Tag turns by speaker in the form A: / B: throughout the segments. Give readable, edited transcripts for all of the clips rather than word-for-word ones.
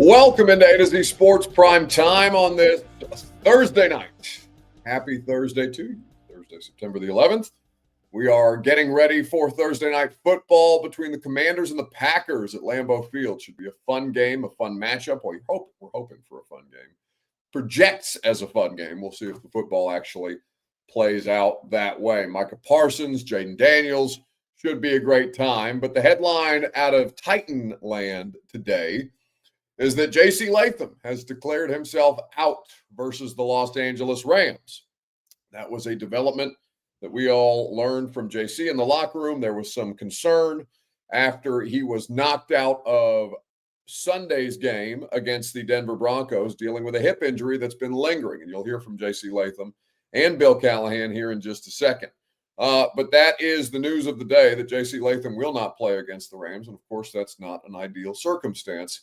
A: Welcome into A to Z Sports Prime Time on this Thursday night. Happy Thursday to you. Thursday, September the 11th. We are getting ready for Thursday night football between the Commanders and the Packers at Lambeau Field. Should be a fun game, a fun matchup. Well, we're hoping for a fun game. Projects as a fun game. We'll see if the football actually plays out that way. Micah Parsons, Jaden Daniels, should be a great time. But the headline out of Titan land today is that JC Latham has declared himself out versus the Los Angeles Rams. That was a development that we all learned from JC in the locker room. There was some concern after he was knocked out of Sunday's game against the Denver Broncos, dealing with a hip injury that's been lingering. And you'll hear from JC Latham and Bill Callahan here in just a second. But that is the news of the day, that JC Latham will not play against the Rams. And, of course, that's not an ideal circumstance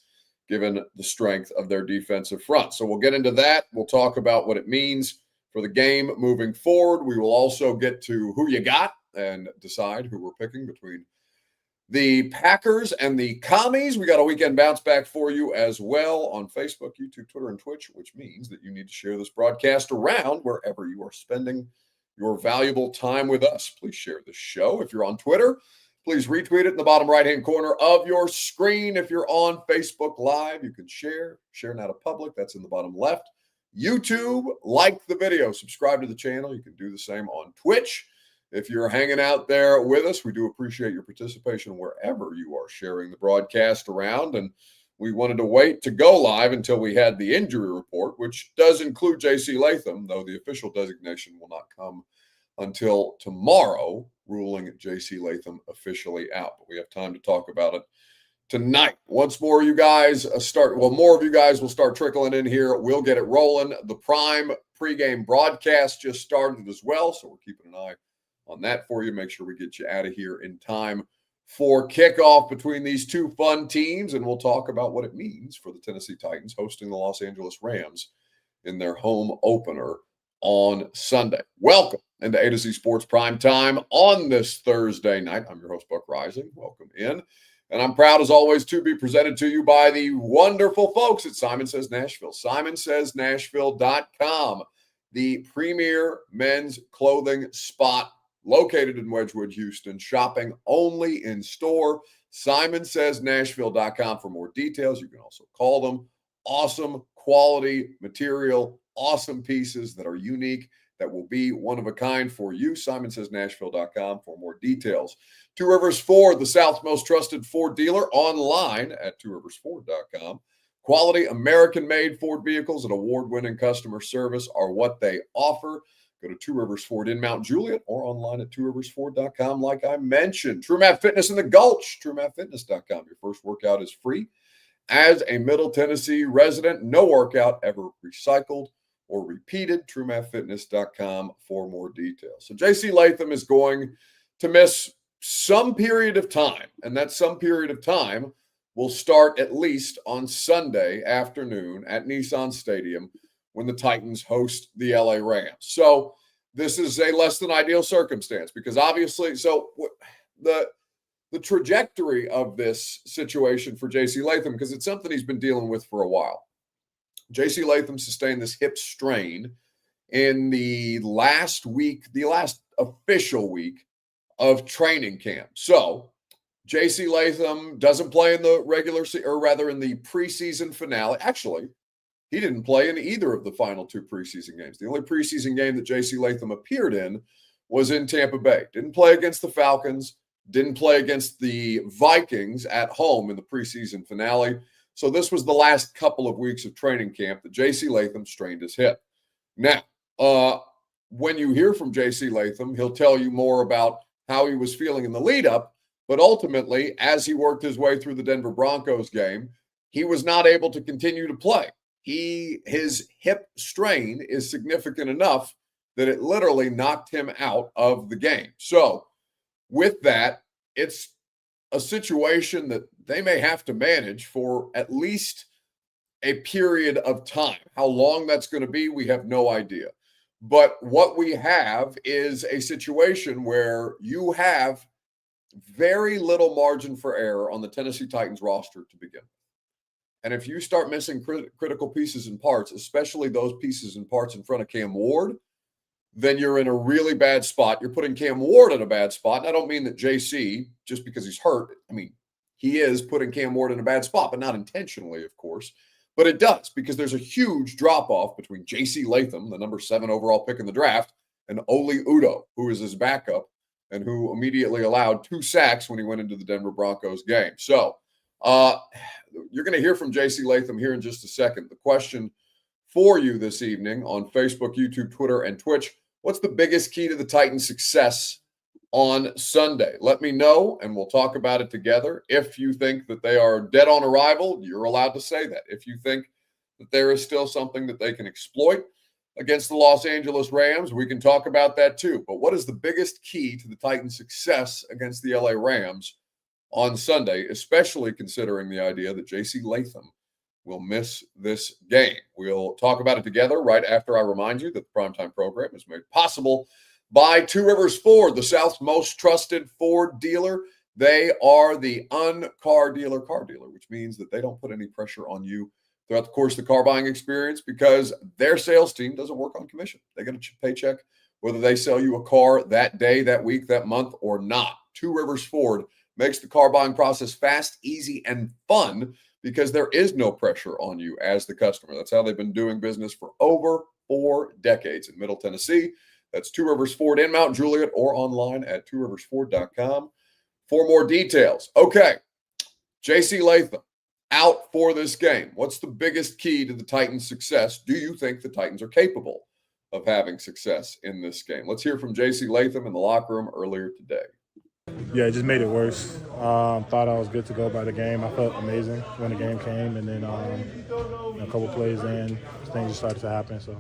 A: given the strength of their defensive front. So we'll get into that. We'll talk about what it means for the game moving forward. We will also get to who you got and decide who we're picking between the Packers and the Commies. We got a weekend bounce back for you as well on Facebook, YouTube, Twitter, and Twitch, which means that you need to share this broadcast around wherever you are spending your valuable time with us. Please share the show. If you're on Twitter, please retweet it in the bottom right-hand corner of your screen. If you're on Facebook Live, you can share now to public. That's in the bottom left. YouTube, like the video, subscribe to the channel. You can do the same on Twitch. If you're hanging out there with us, we do appreciate your participation wherever you are sharing the broadcast around. And we wanted to wait to go live until we had the injury report, which does include JC Latham, though the official designation will not come until tomorrow, ruling JC Latham officially out. But we have time to talk about it tonight. Once more, you guys more of you guys will start trickling in here. We'll get it rolling. The Prime pregame broadcast just started as well, so we're keeping an eye on that for you. Make sure we get you out of here in time for kickoff between these two fun teams, and we'll talk about what it means for the Tennessee Titans hosting the Los Angeles Rams in their home opener on Sunday. Welcome into A to Z Sports Prime Time on this Thursday night. I'm your host, Buck Rising. Welcome in. And I'm proud, as always, to be presented to you by the wonderful folks at Simon Says Nashville. SimonSaysNashville.com, the premier men's clothing spot located in Wedgwood, Houston. Shopping only in store. SimonSaysNashville.com for more details. You can also call them. Awesome quality material, awesome pieces that are unique, that will be one of a kind for you. SimonSaysNashville.com for more details. Two Rivers Ford, the South's most trusted Ford dealer, online at tworiversford.com. Quality American-made Ford vehicles and award-winning customer service are what they offer. Go to Two Rivers Ford in Mount Juliet or online at tworiversford.com like I mentioned. True Math Fitness in the Gulch, truemathfitness.com. Your first workout is free. As a Middle Tennessee resident, no workout ever recycled or repeated. TrueMathFitness.com for more details. So JC Latham is going to miss some period of time, and that some period of time will start at least on Sunday afternoon at Nissan Stadium when the Titans host the LA Rams. So this is a less than ideal circumstance because obviously, the trajectory of this situation for JC Latham, because it's something he's been dealing with for a while. JC Latham sustained this hip strain in the last official week of training camp. So JC Latham doesn't play in the in the preseason finale. Actually, he didn't play in either of the final two preseason games. The only preseason game that JC Latham appeared in was in Tampa Bay. Didn't play against the Falcons. Didn't play against the Vikings at home in the preseason finale. So this was the last couple of weeks of training camp that JC Latham strained his hip. Now, when you hear from JC Latham, he'll tell you more about how he was feeling in the lead up. But ultimately, as he worked his way through the Denver Broncos game, he was not able to continue to play. His hip strain is significant enough that it literally knocked him out of the game. So with that, it's a situation that they may have to manage for at least a period of time. How long that's going to be, we have no idea. But what we have is a situation where you have very little margin for error on the Tennessee Titans roster to begin with. And if you start missing critical pieces and parts, especially those pieces and parts in front of Cam Ward, then you're in a really bad spot. You're putting Cam Ward in a bad spot. And I don't mean that JC, just because he's hurt, I mean, he is putting Cam Ward in a bad spot, but not intentionally, of course. But it does, because there's a huge drop-off between JC Latham, the number 7 overall pick in the draft, and Oli Udoh, who is his backup and who immediately allowed 2 sacks when he went into the Denver Broncos game. So you're going to hear from JC Latham here in just a second. The question for you this evening on Facebook, YouTube, Twitter, and Twitch: what's the biggest key to the Titans' success on Sunday? Let me know, and we'll talk about it together. If you think that they are dead on arrival, you're allowed to say that. If you think that there is still something that they can exploit against the Los Angeles Rams, we can talk about that too. But what is the biggest key to the Titans' success against the LA Rams on Sunday, especially considering the idea that JC Latham will miss this game? We'll talk about it together right after I remind you that the Primetime program is made possible by Two Rivers Ford, the South's most trusted Ford dealer. They are the car dealer, which means that they don't put any pressure on you throughout the course of the car buying experience, because their sales team doesn't work on commission. They get a paycheck whether they sell you a car that day, that week, that month, or not. Two Rivers Ford makes the car buying process fast, easy, and fun, because there is no pressure on you as the customer. That's how they've been doing business for over 4 decades in Middle Tennessee. That's Two Rivers Ford in Mount Juliet, or online at tworiversford.com for more details. Okay, JC Latham out for this game. What's the biggest key to the Titans' success? Do you think the Titans are capable of having success in this game? Let's hear from JC Latham in the locker room earlier today.
B: Yeah, it just made it worse. Thought I was good to go by the game. I felt amazing when the game came, and then a couple plays in, things just started to happen. So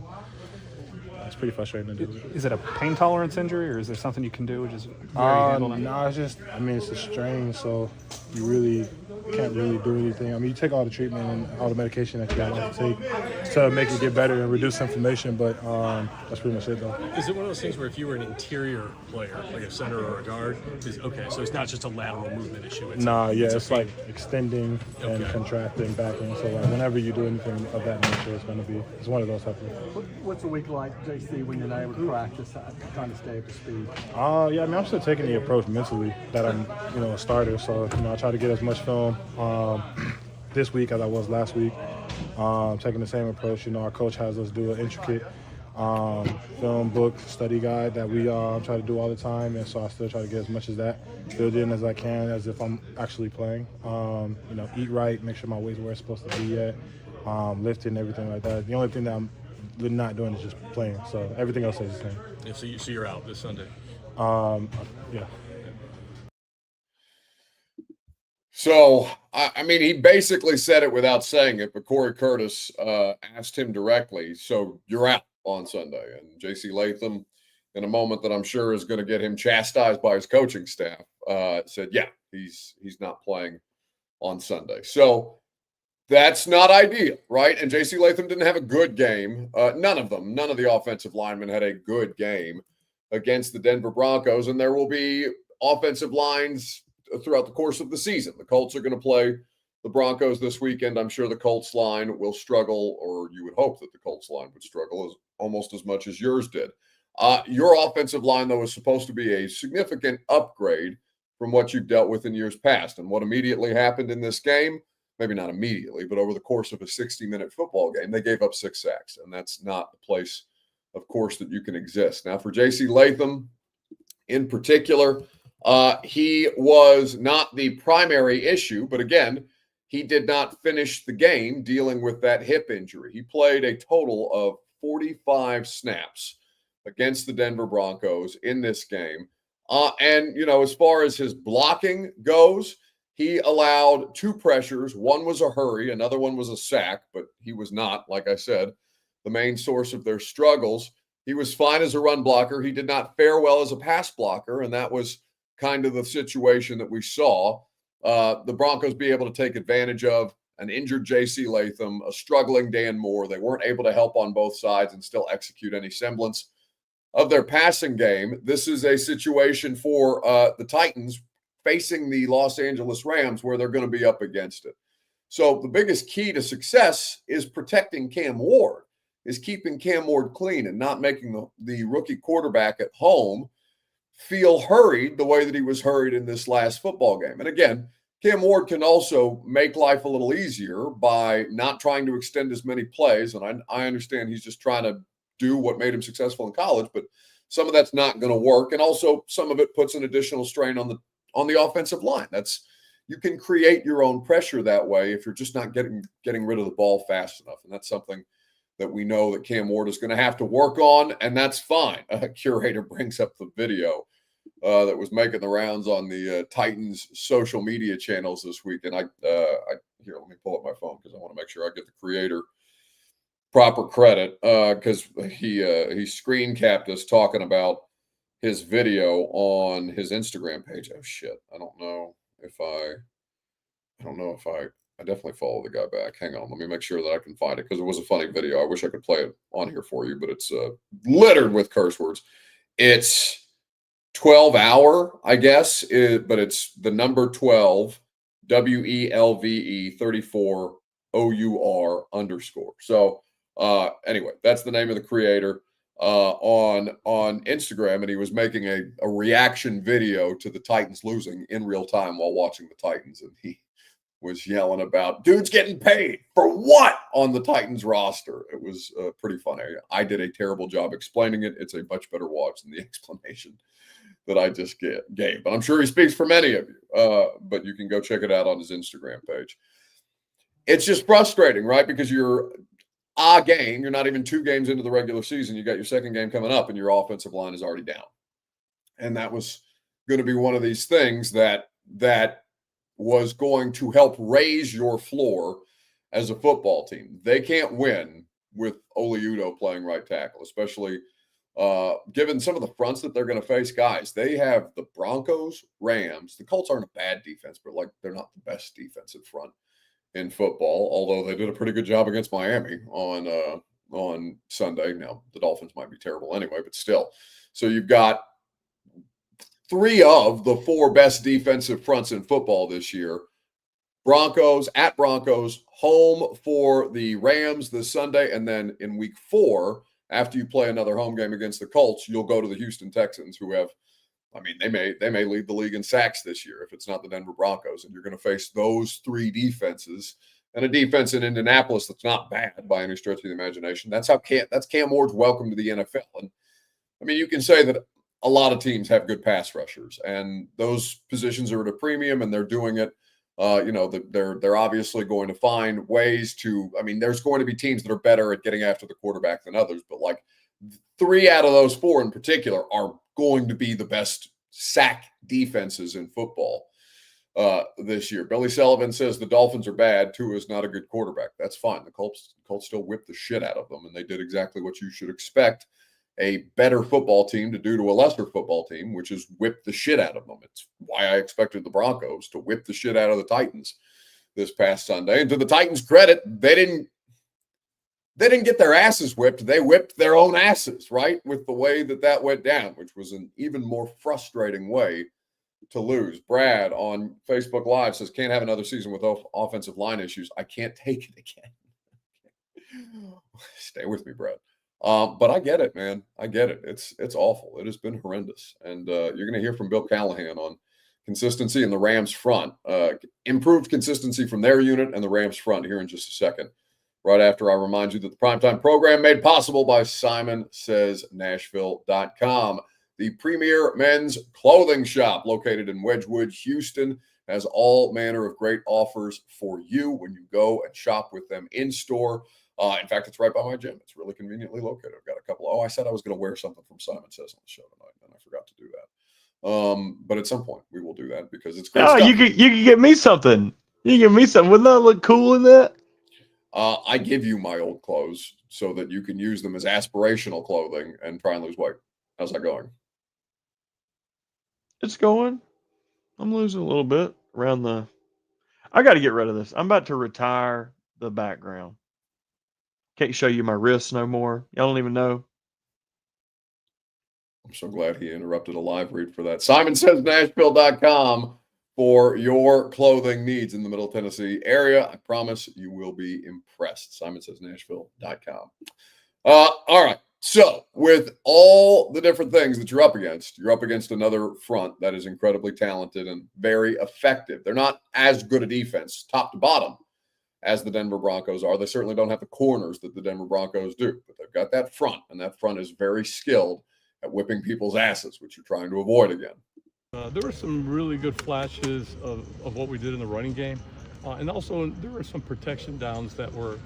B: it's pretty frustrating to do.
C: Is it a pain tolerance injury, or is there something you can do? Just
B: no, it's just, it's a strain, so you really can't really do anything. You take all the treatment and all the medication that you have to take to make it get better and reduce inflammation, but that's pretty much it, though.
D: Is it one of those things where if you were an interior player, like a center or a guard, so it's not just a lateral movement issue?
B: It's like extending and contracting back in. So whenever you do anything of that nature, it's one of those type of.
E: What's a week like, JC, when you're not able to practice, trying to stay up to speed?
B: I'm still taking the approach mentally that I'm, a starter. So, I try to get as much film this week as I was last week. Taking the same approach. Our coach has us do an intricate film book study guide that we try to do all the time, and so I still try to get as much of that built in as I can, as if I'm actually playing. Eat right, make sure my weight's where it's supposed to be at, lifting, everything like that. The only thing that I'm not doing is just playing, so everything else is the same.
D: Yeah, so you're out this Sunday?
B: Yeah.
A: So, he basically said it without saying it, but Corey Curtis asked him directly, so you're out on Sunday. And JC Latham, in a moment that I'm sure is going to get him chastised by his coaching staff, said, yeah, he's not playing on Sunday. So that's not ideal, right? And JC Latham didn't have a good game. None of the offensive linemen had a good game against the Denver Broncos, and there will be offensive lines throughout the course of the season. The Colts are going to play the Broncos this weekend. I'm sure the Colts line will struggle, or you would hope that the Colts line would struggle almost as much as yours did. Your offensive line, though, is supposed to be a significant upgrade from what you've dealt with in years past. And what immediately happened in this game, maybe not immediately, but over the course of a 60-minute football game, they gave up 6 sacks. And that's not the place, of course, that you can exist. Now, for JC Latham in particular, he was not the primary issue, but again, he did not finish the game dealing with that hip injury. He played a total of 45 snaps against the Denver Broncos in this game. As far as his blocking goes, he allowed 2 pressures. One was a hurry, another one was a sack, but he was not, like I said, the main source of their struggles. He was fine as a run blocker. He did not fare well as a pass blocker, and that was kind of the situation that we saw the Broncos be able to take advantage of. An injured JC Latham, a struggling Dan Moore. They weren't able to help on both sides and still execute any semblance of their passing game. This is a situation for the Titans facing the Los Angeles Rams where they're going to be up against it. So the biggest key to success is protecting Cam Ward, is keeping Cam Ward clean and not making the rookie quarterback at home feel hurried the way that he was hurried in this last football game. And again, Cam Ward can also make life a little easier by not trying to extend as many plays. And I understand he's just trying to do what made him successful in college, but some of that's not going to work. And also some of it puts an additional strain on the offensive line. You can create your own pressure that way if you're just not getting rid of the ball fast enough. And that's something that we know that Cam Ward is going to have to work on, and that's fine. A curator brings up the video that was making the rounds on the Titans social media channels this week. And here, let me pull up my phone because I want to make sure I get the creator proper credit because he screen capped us talking about his video on his Instagram page. Oh shit. I don't know if I definitely follow the guy back. Hang on. Let me make sure that I can find it because it was a funny video. I wish I could play it on here for you, but it's littered with curse words. It's 12-hour, I guess, but it's the number 12, WELVE 34 OUR _. So anyway, that's the name of the creator on Instagram, and he was making a reaction video to the Titans losing in real time while watching the Titans, and he was yelling about dudes getting paid for what on the Titans roster. It was pretty funny. I did a terrible job explaining it. It's a much better watch than the explanation that I just gave. But I'm sure he speaks for many of you. But you can go check it out on his Instagram page. It's just frustrating, right? Because you're a game. You're not even 2 games into the regular season. You got your second game coming up, and your offensive line is already down. And that was going to be one of these things that was going to help raise your floor as a football team. They can't win with Oli Udoh playing right tackle, especially given some of the fronts that they're going to face. Guys, they have the Broncos, Rams. The Colts aren't a bad defense, but they're not the best defensive front in football, although they did a pretty good job against Miami on Sunday. Now, the Dolphins might be terrible anyway, but still. So you've got 3 of the 4 best defensive fronts in football this year. Broncos, at Broncos, home for the Rams this Sunday, and then in week 4, after you play another home game against the Colts, you'll go to the Houston Texans, who have, they may lead the league in sacks this year if it's not the Denver Broncos, and you're going to face those 3 defenses and a defense in Indianapolis that's not bad by any stretch of the imagination. That's Cam Ward's welcome to the NFL. And you can say that a lot of teams have good pass rushers, and those positions are at a premium, and they're doing it. They're obviously going to find ways to. There's going to be teams that are better at getting after the quarterback than others, but 3 out of those 4 in particular are going to be the best sack defenses in football this year. Billy Sullivan says the Dolphins are bad. Tua is not a good quarterback. That's fine. The Colts still whipped the shit out of them, and they did exactly what you should expect a better football team to do to a lesser football team, which is whip the shit out of them. It's why I expected the Broncos to whip the shit out of the Titans this past Sunday. And to the Titans' credit, they didn't get their asses whipped. They whipped their own asses, right? With the way that went down, which was an even more frustrating way to lose. Brad on Facebook Live says, can't have another season with offensive line issues. I can't take it again. Stay with me, Brad. But I get it, man. I get it. It's awful. It has been horrendous. And you're going to hear from Bill Callahan on consistency in the Rams front, improved consistency from their unit and the Rams front here in just a second. Right after I remind you that the Primetime program made possible by SimonSaysNashville.com, the premier men's clothing shop located in Wedgwood, Houston, has all manner of great offers for you when you go and shop with them in store. In fact, it's right by my gym. It's really conveniently located. I've got a couple. I said I was going to wear something from Simon Says on the show tonight, and I forgot to do that. But at some point, we will do that because it's great stuff.
F: You could get me something. You can get me something. Wouldn't that look cool in that?
A: I give you my old clothes so that you can use them as aspirational clothing and try and lose weight. How's that going?
F: It's going. I'm losing a little bit around the. I got to get rid of this. I'm about to retire the background. Can't show you my wrists no more. Y'all don't even know.
A: I'm so glad he interrupted a live read for that. SimonSaysNashville.com for your clothing needs in the Middle Tennessee area. I promise you will be impressed. Simon says Nashville.com. All right. So with all the different things that you're up against another front that is incredibly talented and very effective. They're not as good a defense, top to bottom, as the Denver Broncos are. They certainly don't have the corners that the Denver Broncos do, but they've got that front, and that front is very skilled at whipping people's asses, which you're trying to avoid again.
G: There were some really good flashes of what we did in the running game. And also there were some protection downs that were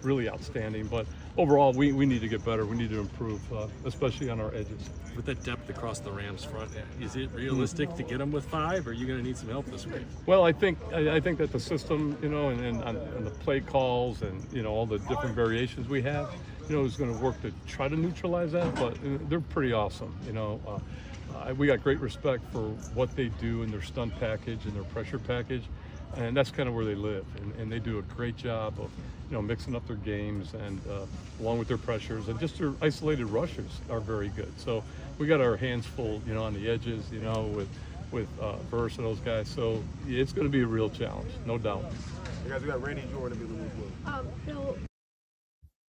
G: really outstanding. But overall, we need to get better. We need to improve, especially on our edges.
D: With that depth across the Rams front, is it realistic to get them with 5, or are you going to need some help this week?
G: Well, I think that the system, and the play calls and, all the different variations we have, is going to work to try to neutralize that. But they're pretty awesome, we got great respect for what they do in their stunt package and their pressure package, and that's kind of where they live. And they do a great job of, mixing up their games and along with their pressures, and just their isolated rushes are very good. So we got our hands full, on the edges, with Verse and those guys. So it's going to be a real challenge, no doubt.
B: You guys, we got Randy Jordan to be the
H: Bill.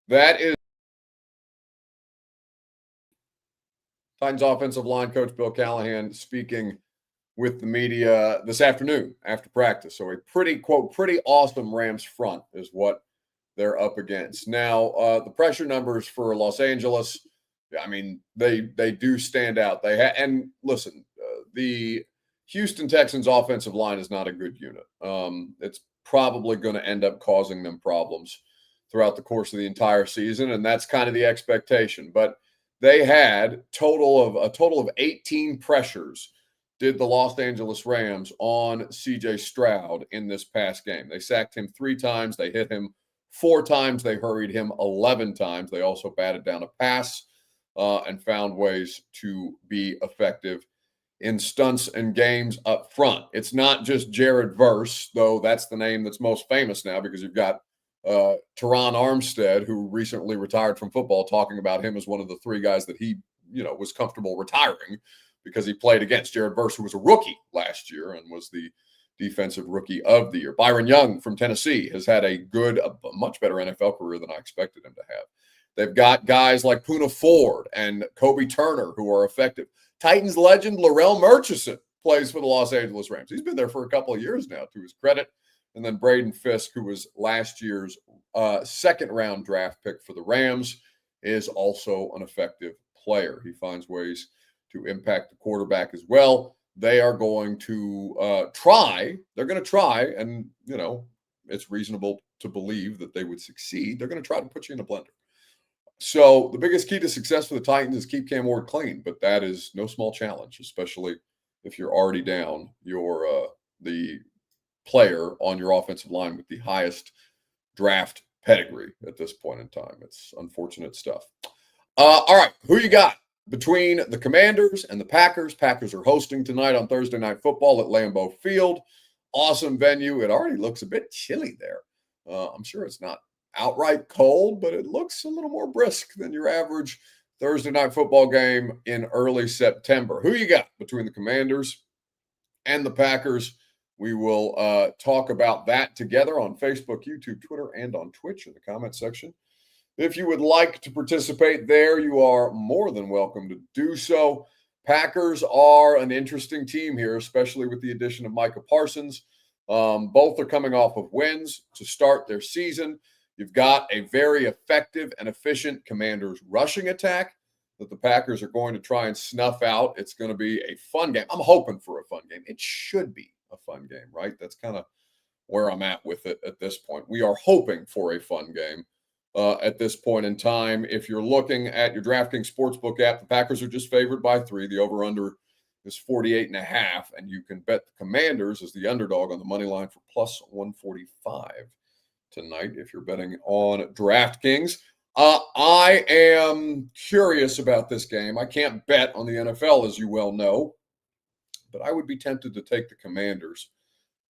A: That is Titans offensive line coach Bill Callahan speaking with the media this afternoon after practice. So a pretty awesome Rams front is what they're up against. Now, the pressure numbers for Los Angeles, I mean, they do stand out. And listen, the Houston Texans offensive line is not a good unit. It's probably going to end up causing them problems throughout the course of the entire season, and that's kind of the expectation. But they had a total of 18 pressures did the Los Angeles Rams on CJ Stroud in this past game. They sacked him 3 times. They hit him 4 times. They hurried him 11 times. They also batted down a pass and found ways to be effective in stunts and games up front. It's not just Jared Verse, though that's the name that's most famous now, because you've got Teron Armstead, who recently retired from football, talking about him as one of the 3 guys that he, was comfortable retiring because he played against Jared Verse, who was a rookie last year and was the defensive rookie of the year. Byron Young from Tennessee has had a much better NFL career than I expected him to have. They've got guys like Poona Ford and Kobe Turner who are effective. Titans legend Larrell Murchison plays for the Los Angeles Rams. He's been there for a couple of years now, to his credit. And then Braden Fisk, who was last year's second-round draft pick for the Rams, is also an effective player. He finds ways to impact the quarterback as well. They are going to try. They're going to try, and, it's reasonable to believe that they would succeed. They're going to try to put you in a blender. So the biggest key to success for the Titans is keep Cam Ward clean, but that is no small challenge, especially if you're already down the player on your offensive line with the highest draft pedigree at this point in time. It's unfortunate stuff. All right, who you got between the Commanders and the Packers? Packers are hosting tonight on Thursday Night Football at Lambeau Field. Awesome venue. It already looks a bit chilly there. I'm sure it's not outright cold, but it looks a little more brisk than your average Thursday Night Football game in early September. Who you got between the Commanders and the Packers? We will talk about that together on Facebook, YouTube, Twitter, and on Twitch in the comment section. If you would like to participate there, you are more than welcome to do so. Packers are an interesting team here, especially with the addition of Micah Parsons. Both are coming off of wins to start their season. You've got a very effective and efficient Commanders rushing attack that the Packers are going to try and snuff out. It's going to be a fun game. I'm hoping for a fun game. It should be a fun game, right? That's kind of where I'm at with it at this point. We are hoping for a fun game at this point in time. If you're looking at your DraftKings Sportsbook app, the Packers are just favored by 3. The over-under is 48.5, and you can bet the Commanders as the underdog on the money line for plus 145 tonight if you're betting on DraftKings. I am curious about this game. I can't bet on the NFL, as you well know, but I would be tempted to take the Commanders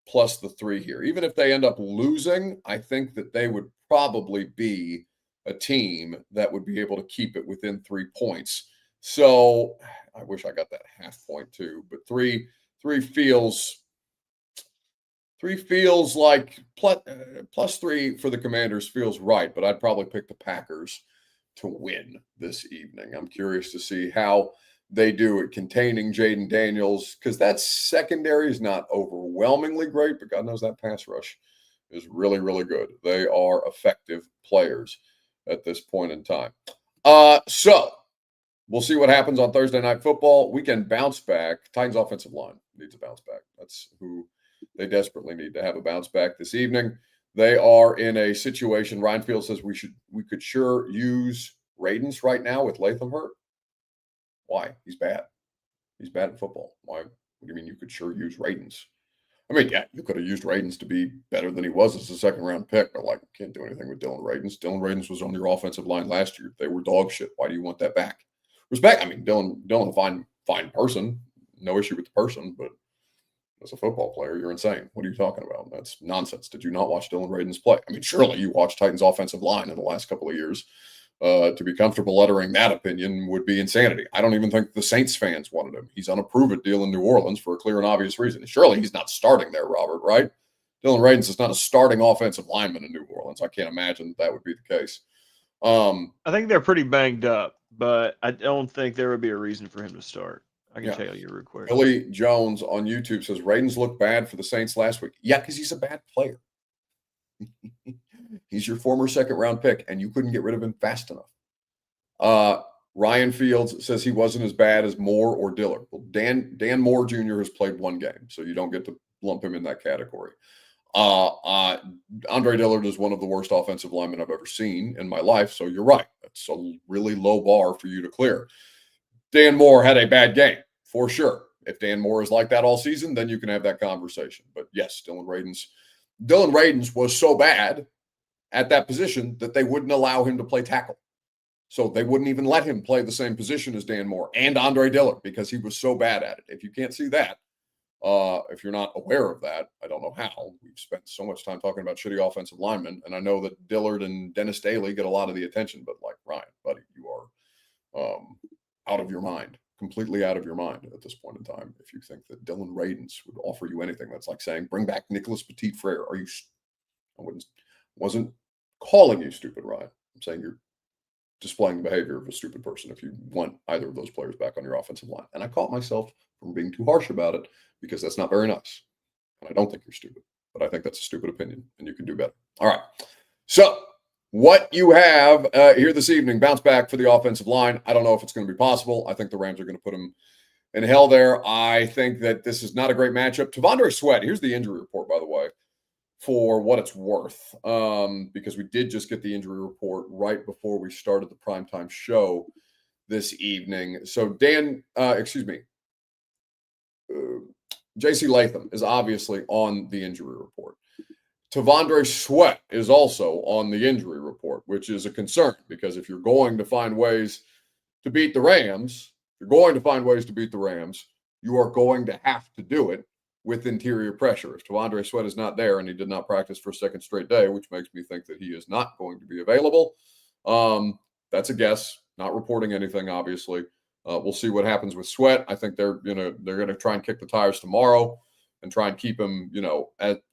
A: plus the 3 here. Even if they end up losing, I think that they would probably be a team that would be able to keep it within 3 points. So I wish I got that half point too, but three feels 3 feels like plus 3 for the Commanders feels right, but I'd probably pick the Packers to win this evening. I'm curious to see how they do at containing Jaden Daniels, because that secondary is not overwhelmingly great, but God knows that pass rush is really, really good. They are effective players at this point in time. So we'll see what happens on Thursday Night Football. We can bounce back. Titans offensive line needs a bounce back. That's who they desperately need to have a bounce back this evening. They are in a situation. Ryan Field says we could sure use Radens right now with Latham hurt. Why? He's bad. He's bad at football. Why? What do you mean you could sure use Radens? I mean, yeah, you could have used Radens to be better than he was as a second-round pick, but like, can't do anything with Dylan Radens. Dylan Radens was on your offensive line last year. They were dog shit. Why do you want that back? Respect. I mean, Dylan, fine person. No issue with the person, but as a football player, you're insane. What are you talking about? That's nonsense. Did you not watch Dylan Radens play? I mean, surely you watched Titans offensive line in the last couple of years. To be comfortable uttering that opinion would be insanity. I don't even think the Saints fans wanted him. He's on a prove-it deal in New Orleans for a clear and obvious reason. Surely he's not starting there, Robert, right? Dylan Radens is not a starting offensive lineman in New Orleans. I can't imagine that would be the case.
F: I think they're pretty banged up, but I don't think there would be a reason for him to start. I can tell you real quick.
A: Billy Jones on YouTube says Radens looked bad for the Saints last week. Yeah, because he's a bad player. He's your former second-round pick, and you couldn't get rid of him fast enough. Ryan Fields says he wasn't as bad as Moore or Dillard. Well, Dan Moore Jr. has played one game, so you don't get to lump him in that category. Andre Dillard is one of the worst offensive linemen I've ever seen in my life, so you're right. That's a really low bar for you to clear. Dan Moore had a bad game, for sure. If Dan Moore is like that all season, then you can have that conversation. But yes, Dylan Radens was so bad at that position that they wouldn't allow him to play tackle. So they wouldn't even let him play the same position as Dan Moore and Andre Dillard because he was so bad at it. If you can't see that, if you're not aware of that, I don't know how. We've spent so much time talking about shitty offensive linemen, and I know that Dillard and Dennis Daly get a lot of the attention, but like, Ryan, buddy, you are out of your mind, completely out of your mind at this point in time. If you think that Dylan Radens would offer you anything, that's like saying, bring back Nicholas Petit-Frere. Wasn't calling you stupid, Ryan. I'm saying you're displaying the behavior of a stupid person if you want either of those players back on your offensive line. And I caught myself from being too harsh about it because that's not very nice. And I don't think you're stupid, but I think that's a stupid opinion and you can do better. All right. So what you have here this evening, bounce back for the offensive line. I don't know if it's going to be possible. I think the Rams are going to put them in hell there. I think that this is not a great matchup. T'Vondre Sweat, here's the injury report, by the way, for what it's worth, because we did just get the injury report right before we started the primetime show this evening. So JC Latham is obviously on the injury report. T'Vondre Sweat is also on the injury report, which is a concern because if you're going to find ways to beat the Rams, you are going to have to do it with interior pressure. If T'Vondre Sweat is not there and he did not practice for a second straight day, which makes me think that he is not going to be available, that's a guess, not reporting anything, obviously. We'll see what happens with Sweat. I think they're going to try and kick the tires tomorrow and try and keep him,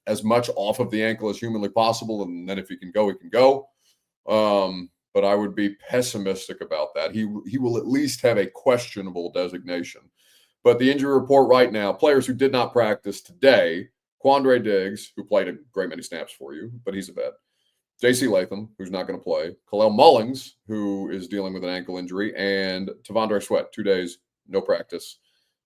A: as much off of the ankle as humanly possible. And then if he can go, he can go. But I would be pessimistic about that. He will at least have a questionable designation. But the injury report right now, players who did not practice today, Quandre Diggs, who played a great many snaps for you, but he's a vet. JC Latham, who's not going to play. Khalil Mullings, who is dealing with an ankle injury. And T'Vondre Sweat, 2 days, no practice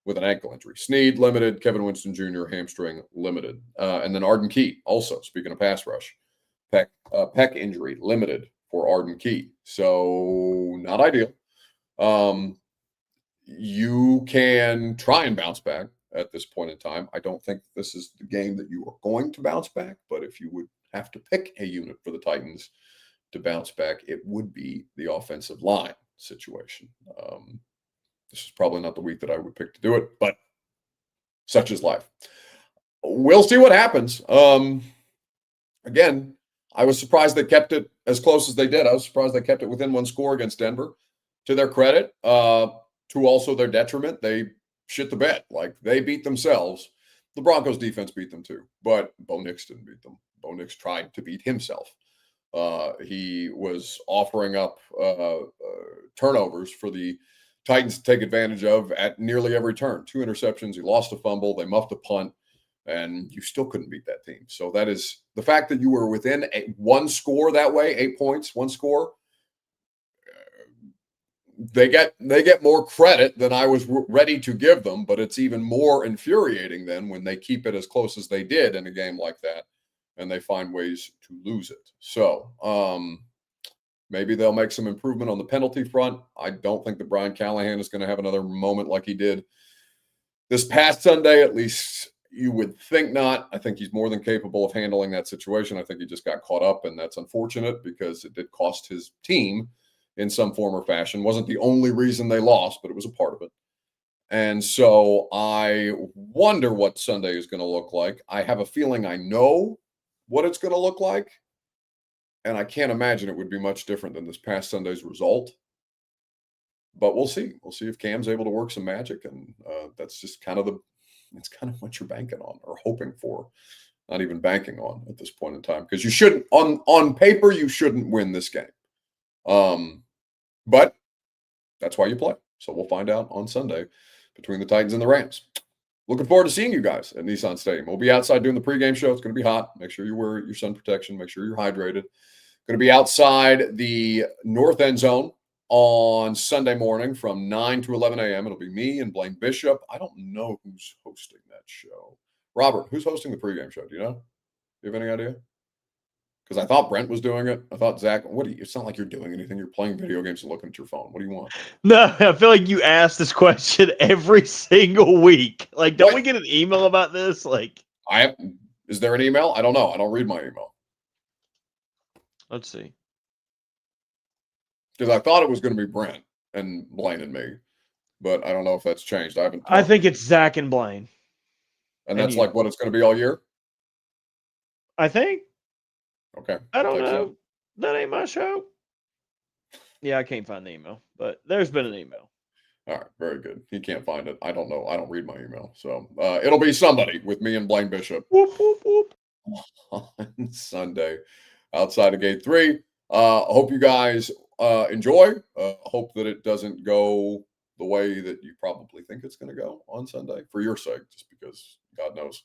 A: with an ankle injury. Snead, limited. Kevin Winston Jr., hamstring, limited. And then Arden Key, also, speaking of pass rush. Pec injury, limited for Arden Key. So not ideal. You can try and bounce back at this point in time. I don't think this is the game that you are going to bounce back, but if you would have to pick a unit for the Titans to bounce back, it would be the offensive line situation. This is probably not the week that I would pick to do it, but such is life. We'll see what happens. Again, I was surprised they kept it as close as they did. I was surprised they kept it within one score against Denver. To their credit, to also their detriment, they shit the bed. Like, they beat themselves the Broncos defense beat them too, but Bo Nix didn't beat them. Bo Nix tried to beat himself. He was offering up turnovers for the Titans to take advantage of at nearly every turn. 2 interceptions. He lost a fumble. They muffed a punt, and you still couldn't beat that team. So that is the fact that you were within one score that way, 8 points, one score. They get more credit than I was ready to give them, but it's even more infuriating then when they keep it as close as they did in a game like that, and they find ways to lose it. So maybe they'll make some improvement on the penalty front. I don't think that Brian Callahan is going to have another moment like he did this past Sunday. At least you would think not. I think he's more than capable of handling that situation. I think he just got caught up, and that's unfortunate because it did cost his team in some form or fashion. Wasn't the only reason they lost, but it was a part of it. And so I wonder what Sunday is going to look like. I have a feeling I know what it's going to look like, and I can't imagine it would be much different than this past Sunday's result. But we'll see. We'll see if Cam's able to work some magic, and that's just kind of it's kind of what you're banking on or hoping for. Not even banking on at this point in time, because you shouldn't on paper you shouldn't win this game. But that's why you play. So we'll find out on Sunday between the Titans and the Rams. Looking forward to seeing you guys at Nissan Stadium. We'll be outside doing the pregame show. It's going to be hot. Make sure you wear your sun protection. Make sure you're hydrated. Going to be outside the north end zone on Sunday morning from 9 to 11 a.m. It'll be me and Blaine Bishop. I don't know who's hosting that show. Robert, who's hosting the pregame show? Do you know? Do you have any idea? Because I thought Brent was doing it. I thought Zach, it's not like you're doing anything. You're playing video games and looking at your phone. What do you want?
F: No, I feel like you ask this question every single week. Like, don't we get an email about this? Like,
A: is there an email? I don't know. I don't read my email.
F: Let's see.
A: Because I thought it was going to be Brent and Blaine and me, but I don't know if that's changed.
F: I think it's Zach and Blaine.
A: And that's like what it's going to be all year?
F: I think.
A: Okay.
F: I don't know. That ain't my show. Yeah, I can't find the email, but there's been an email.
A: All right, very good. He can't find it. I don't know. I don't read my email. So it'll be somebody with me and Blaine Bishop.
F: Whoop, whoop, whoop.
A: On Sunday outside of Gate 3. I hope you guys enjoy. Hope that it doesn't go the way that you probably think it's going to go on Sunday for your sake, just because God knows.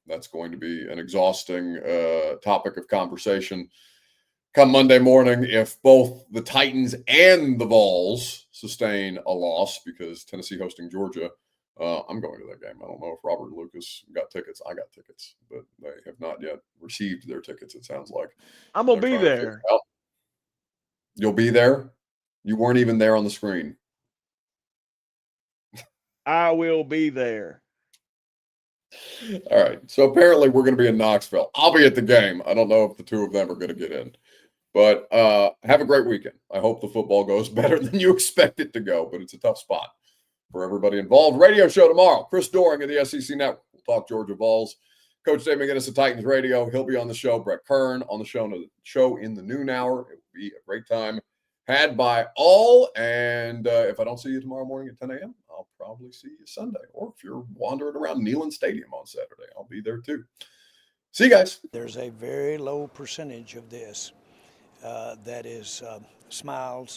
A: That's going to be an exhausting topic of conversation come Monday morning if both the Titans and the Vols sustain a loss, because Tennessee hosting Georgia. I'm going to that game. I don't know if Robert and Lucas got tickets. I got tickets, but they have not yet received their tickets, it sounds like.
F: I'm going to be there.
A: You'll be there? You weren't even there on the screen.
F: I will be there.
A: All right. So apparently we're going to be in Knoxville. I'll be at the game. I don't know if the two of them are going to get in. But have a great weekend. I hope the football goes better than you expect it to go, but it's a tough spot for everybody involved. Radio show tomorrow. Chris Doring of the SEC Network. We'll talk Georgia Vols. Coach Dave McGinnis of Titans Radio. He'll be on the show. Brett Kern on the show in the noon hour. It will be a great time had by all. And if I don't see you tomorrow morning at 10 a.m., I'll probably see you Sunday. Or if you're wandering around Neyland Stadium on Saturday, I'll be there too. See you guys.
H: There's a very low percentage of this that is smiles,